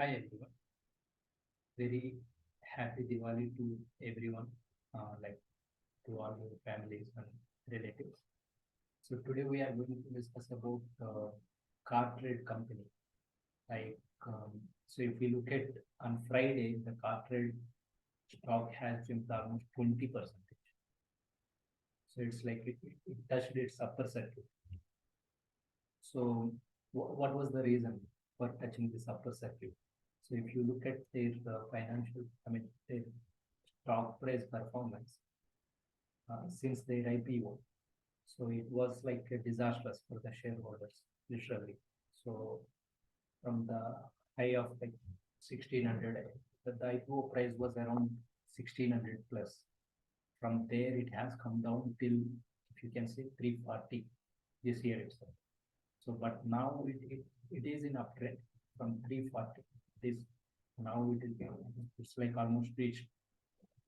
Hi everyone. Very happy Diwali to everyone, like to all your families and relatives. So today we are going to discuss about Cartrade company. Like so, if we look at on Friday, the Cartrade stock has jumped almost 20%. So it's like it touched its upper circuit. So what was the reason for touching this upper circuit? So if you look at their financial, their stock price performance since their IPO. So it was like a disastrous for the shareholders, literally. So from the high of like 1600, the IPO price was around 1600 plus. From there, it has come down till, if you can say, 340 this year itself. So, but now it is in uptrend from 340. It is now it's like almost reached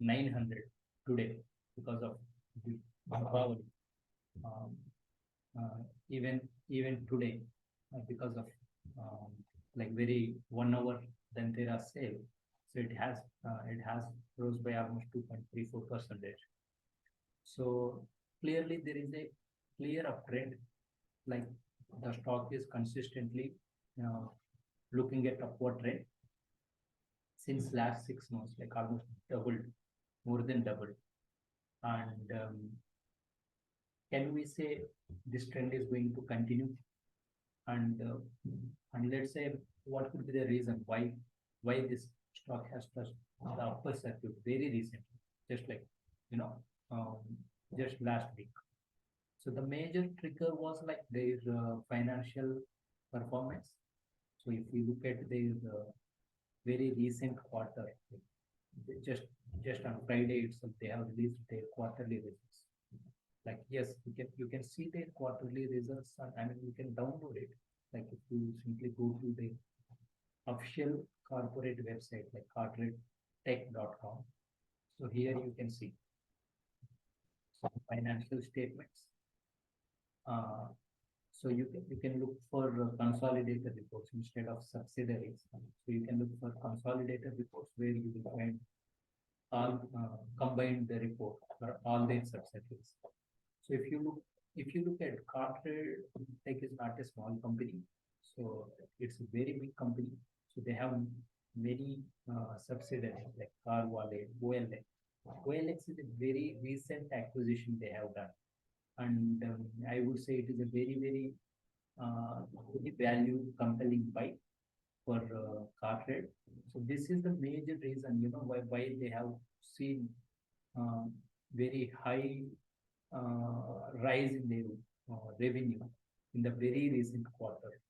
900 today because of the power. Um, uh, even today because of um, like very 1 hour then there are sale, so it has rose by almost 2.34%. So clearly there is a clear uptrend, like the stock is consistently uh, looking at upward trend since last 6 months, like almost doubled, more than doubled. And can we say this trend is going to continue? And let's say what could be the reason why this stock has touched the upper circuit very recently, just like you know um, just last week. So the major trigger was like their financial performance. So if we look at their very recent quarter, they just on Friday itself they have released their quarterly results. Like yes, you can see their quarterly results, and I mean you can download it. Like if you simply go to the official corporate website like cartradetech.com. So here you can see some financial statements. Uh, so you can look for consolidated reports instead of subsidiaries. So you can look for consolidated reports where you will find all combined the report for all their subsidiaries. So if you look at Cartrade Tech is not a small company, so it's a very big company. So they have many subsidiaries like Car Wallet, OLX. OLX is a very recent acquisition they have done, and I would say it is a very value compelling buy for Cartrade. So this is the major reason, why they have seen uh, very high rise in their revenue in the very recent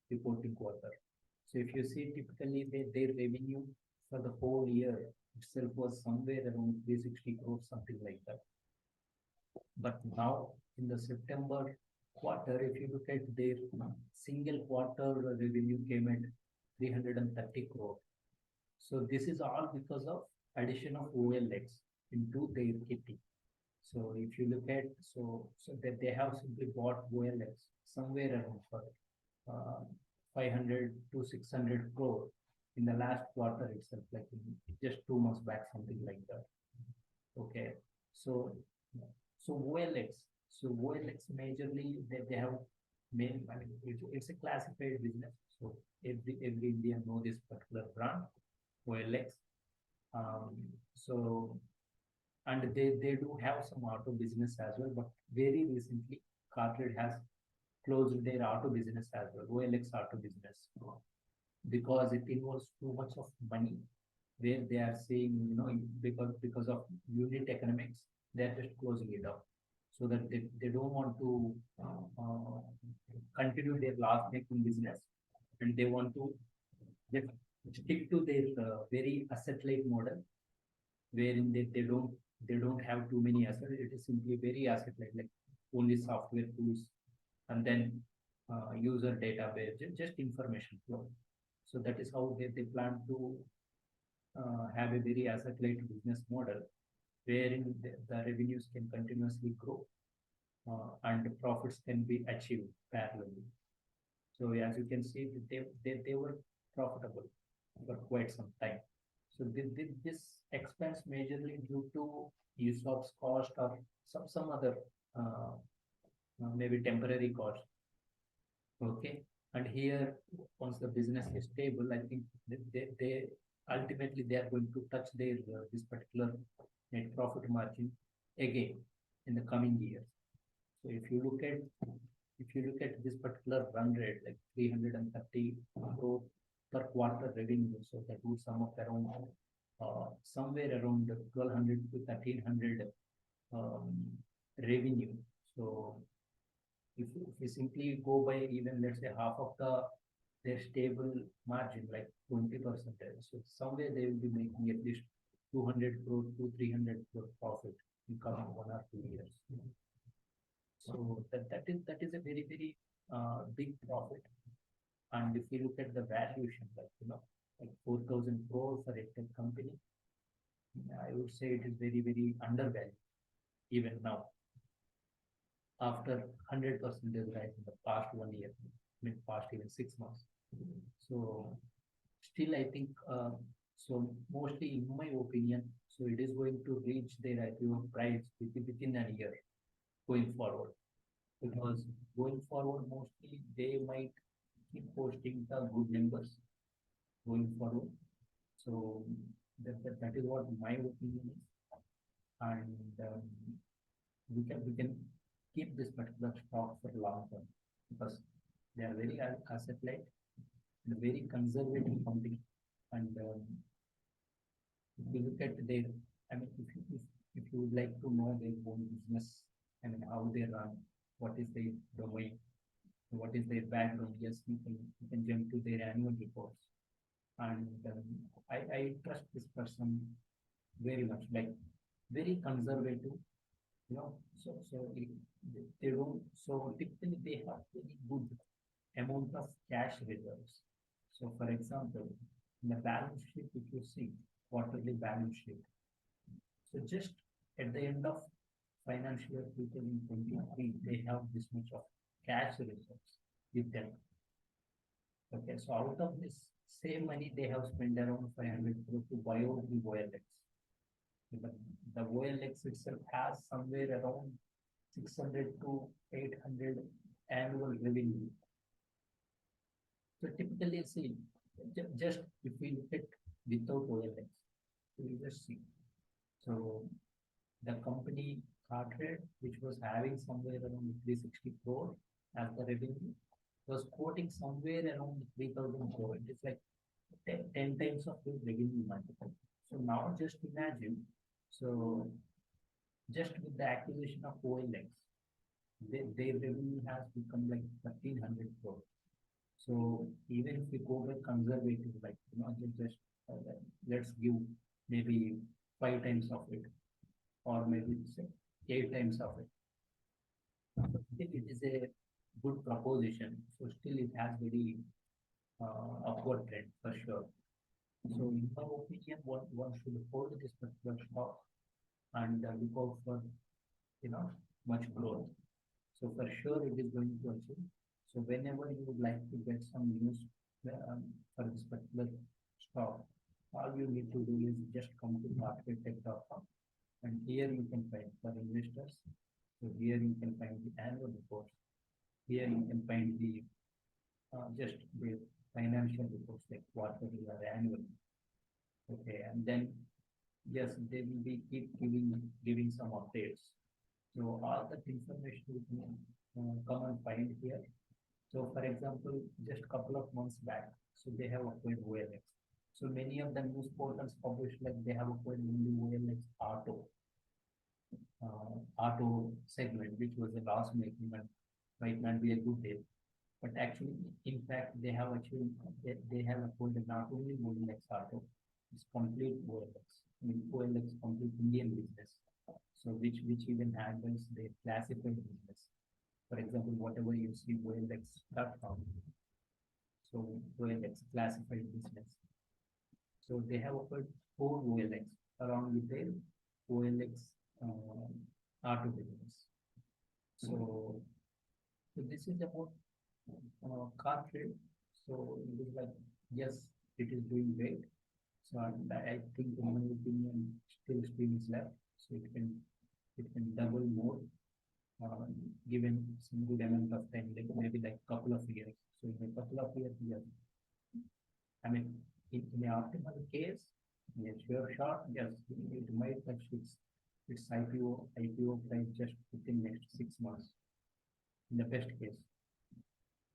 reporting quarter. So if you see typically their revenue for the whole year itself was somewhere around 360 crores, something like that. But now in the September quarter, if you look at their single quarter revenue came at 330 crore. So this is all because of addition of OLX into their kitty. So if you look at, so that they have simply bought OLX somewhere around for uh, 500 to 600 crore in the last quarter itself, like in just 2 months back, something like that. Okay, so OLX majorly they have main. I mean, it's a classified business. So every Indian know this particular brand, OLX. Um, so and they do have some auto business as well, but very recently Cartrade has closed their auto business as well, OLX auto business, because it involves too much of money, where they are saying, because of unit economics, they are just closing it down, so that they don't want to continue their loss making business, and they want to just stick to their very asset light model, wherein they don't have too many assets. It is simply very asset like only software tools, and then user database, just information flow. So that is how they plan to have a very asset light business model, wherein the revenues can continuously grow and the profits can be achieved parallelly. So as you can see, they were profitable for quite some time. So this expense majorly due to ESOP's cost or some other maybe temporary cost. Okay, and here once the business is stable, I think they ultimately they are going to touch their this particular net profit margin again in the coming years. So if you look at this particular run rate, like 330 crore per quarter revenue, so that would sum up around somewhere around 1200 to 1300 um, revenue. So if we simply go by even let's say half of their stable margin, like 20%, so somewhere they will be making at least 200 crore to 300 crore profit in coming 1 or 2 years. So that is a very big profit. And if you look at the valuation, like 4,000 crore for a tech company, I would say it is very undervalued even now after 100% rise in the past 1 year, I mean past even 6 months. So still I think so mostly in my opinion, so it is going to reach their IPO price within a year going forward, because going forward mostly they might keep posting the good numbers going forward. So that is what my opinion is, and we can keep this particular stock for long term because they are very asset light and very conservative company. And if you look at their, I mean, if you would like to know their own business, I mean, how they run, what is their domain, what is their background, yes, you can jump to their annual reports. And I trust this person very much, like very conservative, they don't, so typically they have very good amount of cash reserves. So for example, in the balance sheet, if you see quarterly balance sheet, so just at the end of financial year 2023, they have this much of cash reserves with them. Okay, so out of this same money, they have spent around 500 crore to buy out the OLX. The OLX itself has somewhere around 600 to 800 annual revenue. So typically, see, just if we look at without OLX, we just see. So the company Cartrade, which was having somewhere around 360 crore as the revenue, was quoting somewhere around 3,000 crore. It is like 10 times of the revenue multiple. So now just imagine, so just with the acquisition of OLX, their revenue has become like 1,300 crore. So even if we go by conservative, like just let's give maybe 5 times of it, or maybe say 8 times of it. It is a good proposition. So still it has very upward trend for sure. So in my opinion, one should hold this particular stock and look out for much growth. So for sure it is going to achieve. So whenever you would like to get some news for this particular stock, all you need to do is just come to cartradetech.com, and here you can find for investors. So here you can find the annual reports. Here you can find the just the financial reports like quarterly or annual. Okay, and then yes, they will be keep giving some updates. So all that information you can come and find here. So for example, just a couple of months back, so they have acquired OLX. So many of the news portals publish like they have acquired only OLX auto segment, which was a loss making and might not be a good deal. But actually, in fact, they have achieved, they have acquired not only OLX auto, it's complete OLX. I mean, OLX complete Indian business. So which even handles their classified business. For example, whatever you see OLX.com, so OLX classified business. So they have offered 4 OLX along with their OLX auto business. So this is about Cartrade. So it is like, yes, it is doing great. So I think in my opinion, still stream is left. So it can double more, uh, given some good amount of time, like maybe like couple of years. So in a couple of years, yes. I mean, in the optimal case, yes, sure shot, yes, it might touch its IPO price just within next 6 months, in the best case.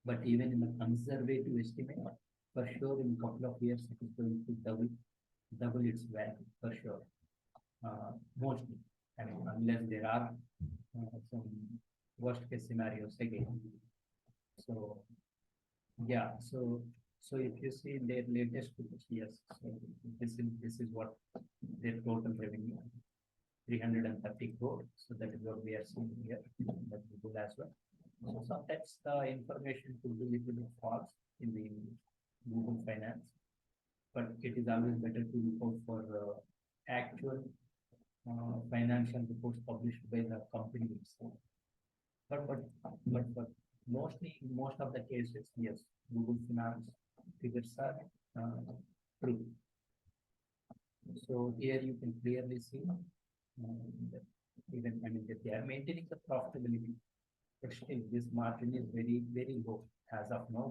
But even in the conservative estimate, for sure, in a couple of years, it is going to double its value, for sure. Mostly. I mean, unless there are some worst case scenarios again. So yeah, so if you see their latest figures, yes, so this is what their total revenue, 330 crore. So that is what we are seeing here. That's good as well. So sometimes the information could be little bit false in the Google Finance, but it is always better to look out for actual financial reports published by the company itself. But mostly, in most of the cases, yes, Google Finance figures are true. So here you can clearly see that even, I mean, that they are maintaining the profitability, but still this margin is very, very low as of now.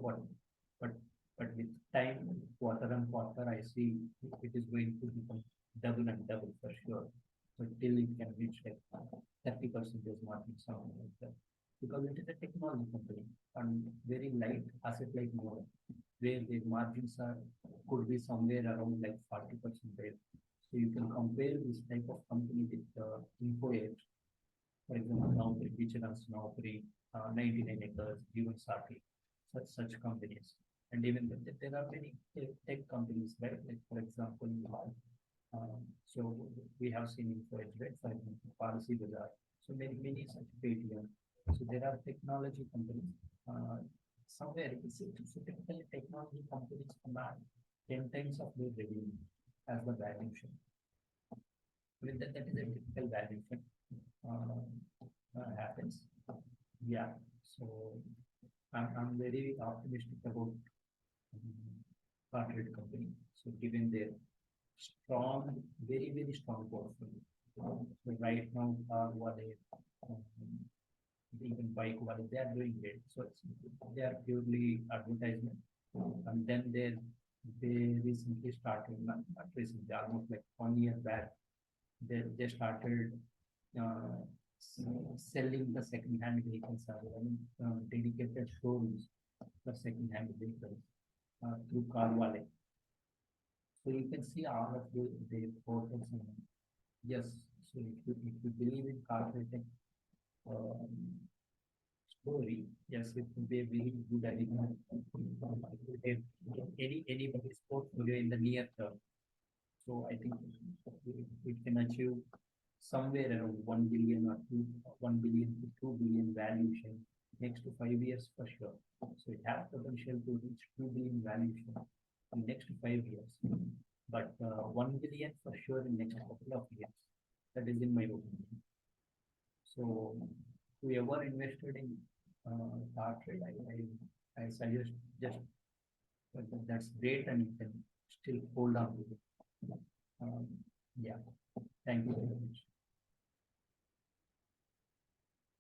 But but with time, quarter on quarter, I see it is going to become double and double for sure. So till it can reach like 30% margin, something like that. Because it is a technology company and very light asset like model, where the margins are could be somewhere around like 40% there. So you can compare this type of company with Info Edge, for example, Naukri, which runs Naukri, 99 acres, even Sati, such companies. And even there are many tech companies, right? Like for example, so we have seen Info Edge, right? For example, Policy Bazaar. So many such Paytm. So there are technology companies. Somewhere it's typically technology companies command 10 times of their revenue as the valuation. With that is a typical valuation happens. Yeah. So I'm very optimistic about Cartrade company. So given their strong, very strong portfolio. So right now, what um, even bike what they are doing great. So they are purely advertisement. And then they recently started, not recently, almost like 1 year back, they started uh, selling the second-hand vehicles. I mean, dedicated showrooms for second-hand vehicles through Carwale. So you can see all of the portals. Yes, so if you believe in Cartrade Tech, um, story, yes, it will be a very good idea. Anybody's portfolio in the near term. So I think it can achieve somewhere around 1 billion or 1 billion to 2 billion valuation next to 5 years for sure. So it has potential to reach 2 billion valuation in next 5 years. But 1 billion for sure in next couple of years. That is in my opinion. So whoever invested in Cartrade, I suggest just that's great and you can still hold on to it. Um, yeah, thank you very much.